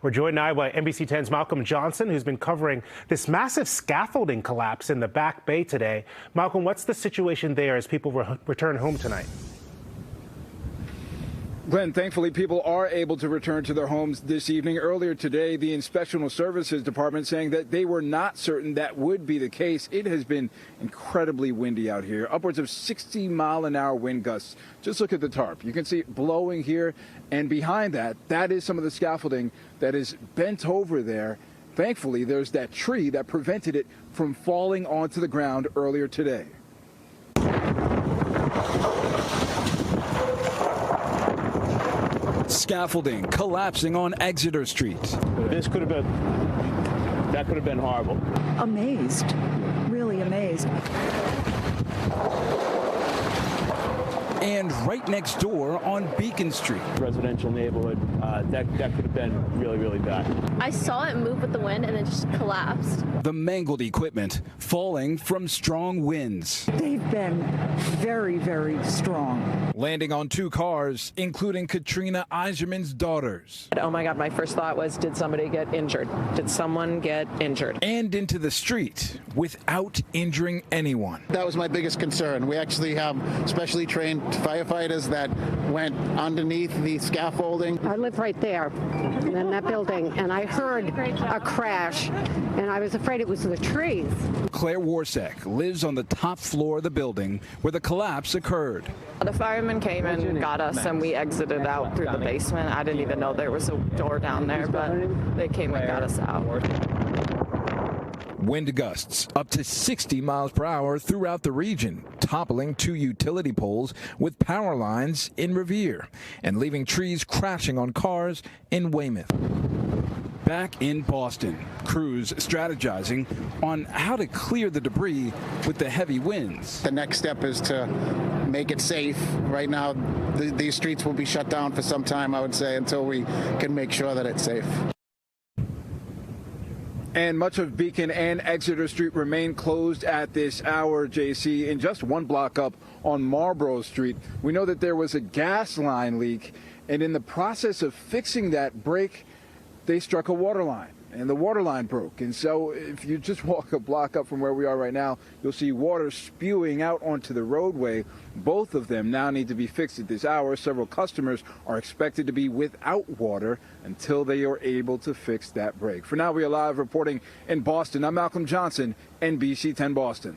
We're joined now by NBC 10's Malcolm Johnson, who's been covering this massive scaffolding collapse in the Back Bay today. Malcolm, what's the situation there as people return home tonight? Glenn, thankfully, people are able to return to their homes this evening. Earlier today, the Inspectional Services Department saying that they were not certain that would be the case. It has been incredibly windy out here, upwards of 60-mile-an-hour wind gusts. Just look at the tarp. You can see it blowing here, and behind that, that is some of the scaffolding that is bent over there. Thankfully, there's that tree that prevented it from falling onto the ground earlier today. Scaffolding collapsing on Exeter Street. That could have been horrible. Amazed, really amazed. And right next door on Beacon Street. Residential neighborhood, that could have been really, really bad. I saw it move with the wind and it just collapsed. The mangled equipment falling from strong winds. They've been very, very strong. Landing on two cars, including Katrina Iserman's daughters. Oh my God, my first thought was, did somebody get injured? Did someone get injured? And into the street without injuring anyone. That was my biggest concern. We actually have specially trained firefighters that went underneath the scaffolding. I live right there in that building, and I heard a crash, and I was afraid it was the trees. Claire Warsek lives on the top floor of the building where the collapse occurred. The firemen came and got us, and we exited out through the basement. I didn't even know there was a door down there, but they came and got us out. Wind gusts up to 60 miles per hour throughout the region, toppling two utility poles with power lines in Revere and leaving trees crashing on cars in Weymouth. Back in Boston, crews strategizing on how to clear the debris with the heavy winds. The next step is to make it safe. Right now, these streets will be shut down for some time, I would say, until we can make sure that it's safe. And much of Beacon and Exeter Street remain closed at this hour, JC. In just one block up on Marlborough Street, we know that there was a gas line leak, and in the process of fixing that break, they struck a water line, and the water line broke. And so if you just walk a block up from where we are right now, you'll see water spewing out onto the roadway. Both of them now need to be fixed at this hour. Several customers are expected to be without water until they are able to fix that break. For now, we are live reporting in Boston. I'm Malcolm Johnson, NBC 10 Boston.